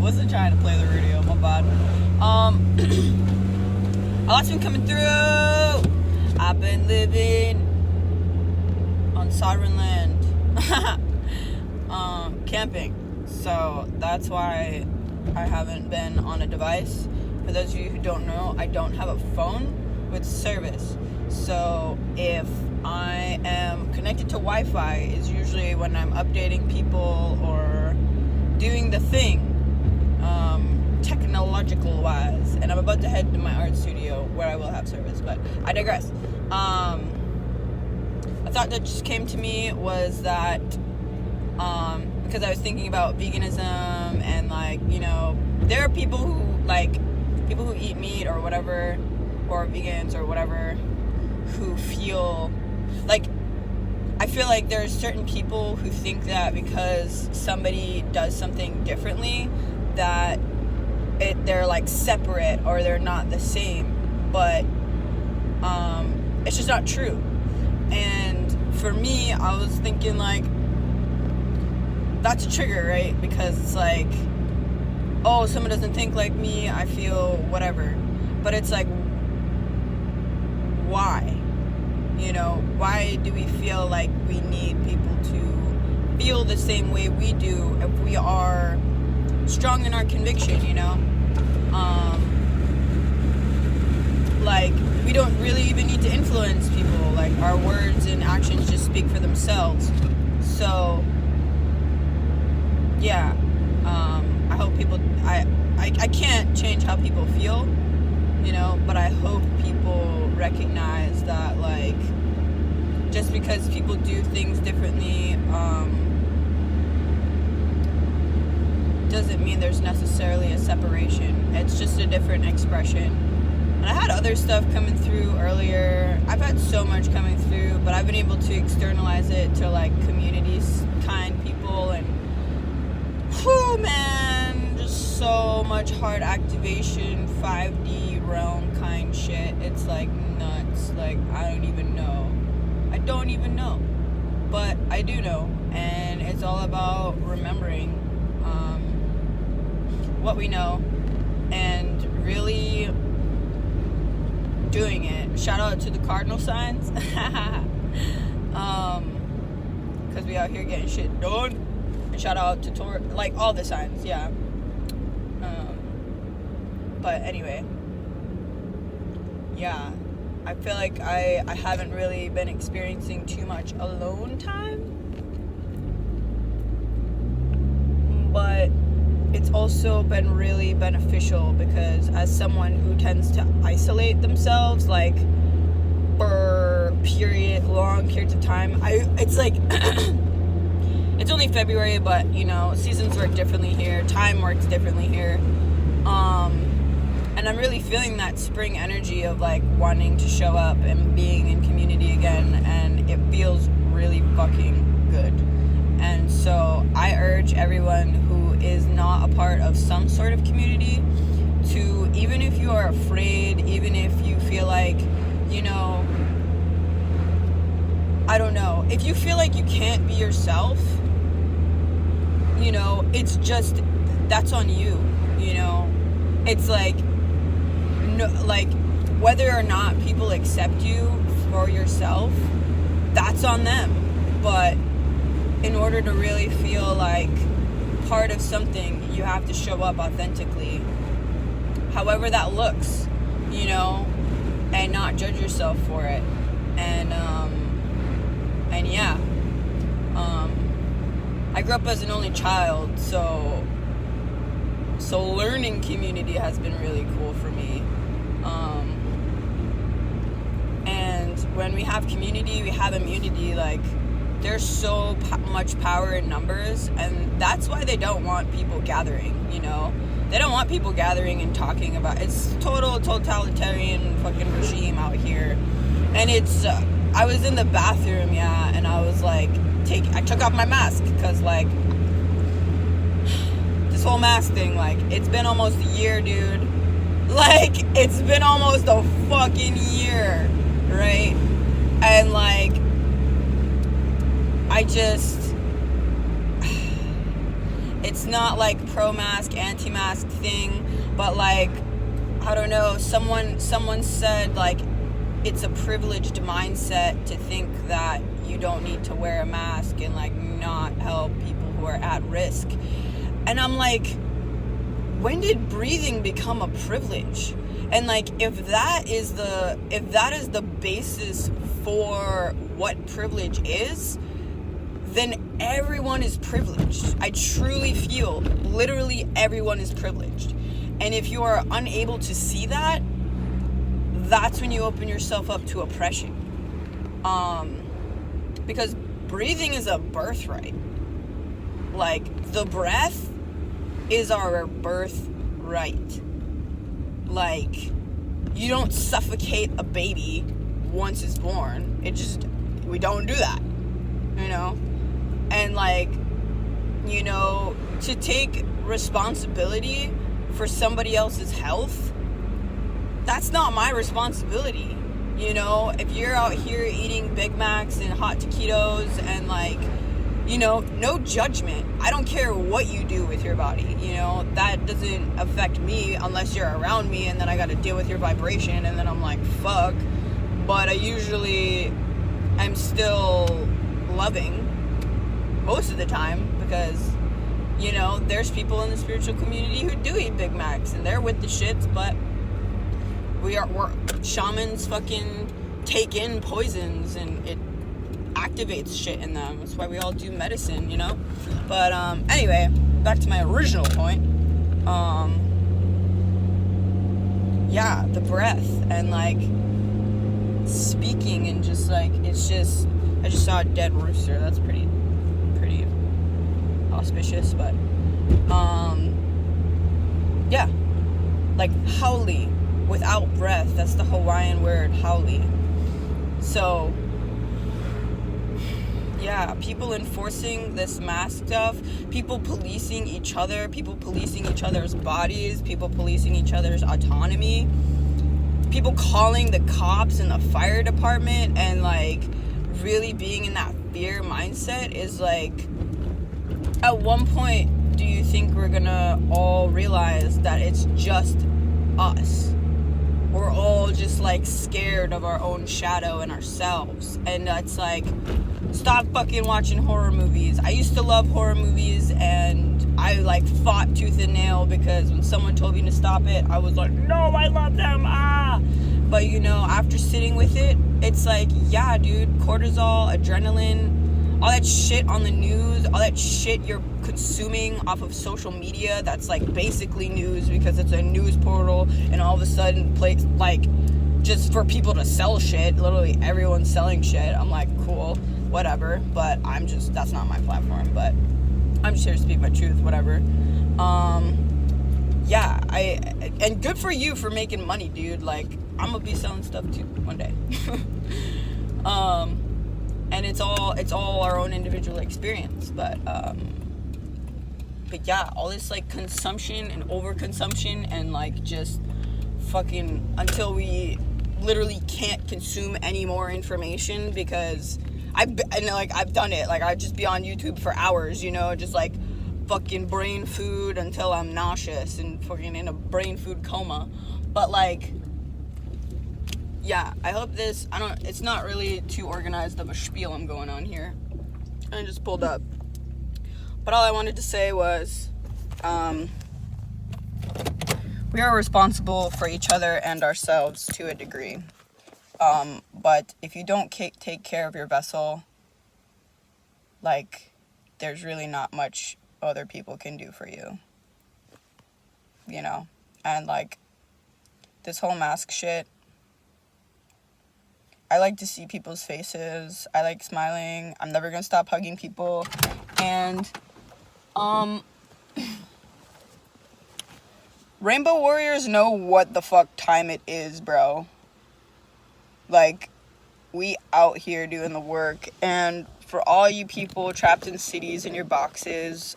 Wasn't trying to play the radio, my bad. A lot's been coming through. I've been living on sovereign land. Camping. So that's why I haven't been on a device. For those of you who don't know, I don't have a phone with service. So if I am connected to Wi-Fi is usually when I'm updating people or doing the thing, technological wise. And I'm about to head to my art studio where I will have service, but I digress. A thought that just came to me was that because I was thinking about veganism and there are people who eat meat or whatever, or vegans or whatever, who feel like, I feel like there's certain people who think that because somebody does something differently that they're like separate or they're not the same, but it's just not true. And for me, I was thinking that's a trigger, right? Because it's like, oh, someone doesn't think like me, I feel whatever. But it's like, why? Why do we feel like we need people to feel the same way we do if we are strong in our conviction, we don't really even need to influence people. Our words and actions just speak for themselves. So yeah, I hope people, I can't change how people feel, but I hope people recognize that just because people do things differently doesn't mean there's necessarily a separation. It's just a different expression. And I had other stuff coming through earlier. I've had so much coming through, but I've been able to externalize it to communities kind people, and whew, man, just so much heart activation, 5D realm kind shit. It's nuts. I don't even know, but I do know, and it's all about remembering what we know and really doing it. Shout out to the cardinal signs, because we out here getting shit done. And shout out to all the signs, yeah. But anyway, yeah, I feel like I haven't really been experiencing too much alone time, but it's also been really beneficial because as someone who tends to isolate themselves for long periods of time, it's it's only February, but seasons work differently here, time works differently here, and I'm really feeling that spring energy of wanting to show up and being in community again, and it feels really fucking good. And so I urge everyone who is not a part of some sort of community to, even if you are afraid, even if you feel I don't know, if you feel like you can't be yourself, it's just, that's on you, it's no, whether or not people accept you for yourself, that's on them. But in order to really feel part of something, you have to show up authentically, however that looks, and not judge yourself for it. And yeah, I grew up as an only child, so learning community has been really cool for me. And when we have community, we have immunity. There's so much power in numbers, and that's why they don't want people gathering, They don't want people gathering and talking about, it's total totalitarian fucking regime out here. And it's, I was in the bathroom, yeah, and I was I took off my mask, because this whole mask thing, it's been almost a year, dude. It's been almost a fucking year, right? And I just, it's not like pro-mask, anti-mask thing, but like, I don't know, someone said like it's a privileged mindset to think that you don't need to wear a mask and like not help people who are at risk. And I'm like, when did breathing become a privilege? And like, if that is the basis for what privilege is, then everyone is privileged. I truly feel literally everyone is privileged. And if you are unable to see that, that's when you open yourself up to oppression. Because breathing is a birthright. Like, the breath is our birthright. Like, you don't suffocate a baby once it's born. We don't do that, you know? And like, you know, to take responsibility for somebody else's health, that's not my responsibility. You know, if you're out here eating Big Macs and hot taquitos and like, you know, no judgment. I don't care what you do with your body, you know, that doesn't affect me unless you're around me, and then I gotta deal with your vibration, and then I'm like, fuck. But I usually am still loving most of the time, because, you know, there's people in the spiritual community who do eat Big Macs and they're with the shits, but we're shamans fucking take in poisons and it activates shit in them. That's why we all do medicine, you know? But anyway, back to my original point. Yeah, the breath and like speaking and just like, it's just, I just saw a dead rooster. That's pretty auspicious, but yeah, like haole without breath. That's the Hawaiian word, haole. So yeah, people enforcing this mask stuff, people policing each other, people policing each other's bodies, people policing each other's autonomy, people calling the cops and the fire department and like really being in that fear mindset is like, at one point, do you think we're gonna all realize that it's just us? We're all just like scared of our own shadow and ourselves. And it's like, stop fucking watching horror movies. I used to love horror movies and I like fought tooth and nail because when someone told me to stop it, I was like, no, I love them, But you know, after sitting with it, it's like, yeah, dude, cortisol, adrenaline, all that shit on the news, all that shit you're consuming off of social media that's like basically news because it's a news portal and all of a sudden place like just for people to sell shit. Literally everyone's selling shit. I'm like, cool, whatever, but that's not my platform, but I'm just here to speak my truth, whatever. Yeah, and good for you for making money, dude. Like, I'm gonna be selling stuff too one day. And it's all our own individual experience, but yeah, all this like consumption and overconsumption and like just fucking until we literally can't consume any more information, because I've done it. Like, I'd just be on YouTube for hours, you know, just like fucking brain food until I'm nauseous and fucking in a brain food coma. But like, yeah, I hope it's not really too organized of a spiel I'm going on here. I just pulled up. But all I wanted to say was, we are responsible for each other and ourselves to a degree. But if you don't take care of your vessel, like, there's really not much other people can do for you. You know? And like, this whole mask shit, I like to see people's faces. I like smiling. I'm never gonna stop hugging people. And Rainbow Warriors know what the fuck time it is, bro. Like, we out here doing the work. And for all you people trapped in cities in your boxes,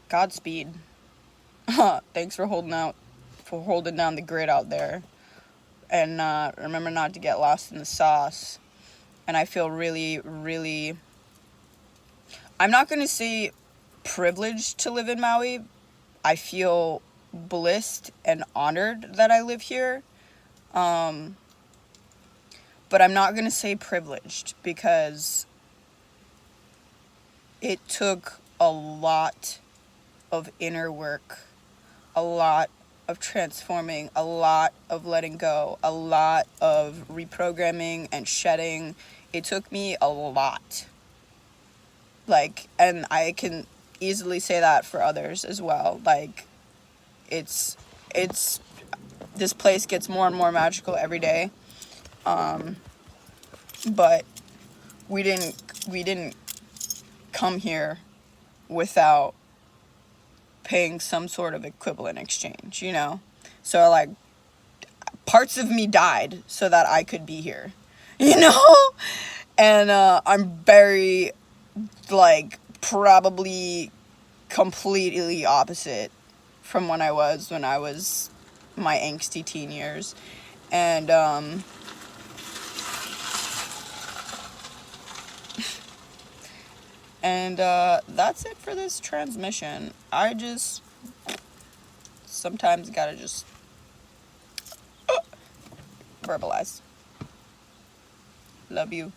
Godspeed. Thanks for holding down the grid out there. And remember not to get lost in the sauce. And I feel really, really... I'm not going to say privileged to live in Maui. I feel blessed and honored that I live here. But I'm not going to say privileged because it took a lot of inner work, a lot of transforming, a lot of letting go, a lot of reprogramming and shedding. It took me a lot. Like, and I can easily say that for others as well. Like, it's this place gets more and more magical every day. But we didn't come here without paying some sort of equivalent exchange, you know? So, like, parts of me died so that I could be here, you know? And I'm very, like, probably completely opposite from when I was my angsty teen years. And that's it for this transmission. I just sometimes gotta just verbalize. Love you.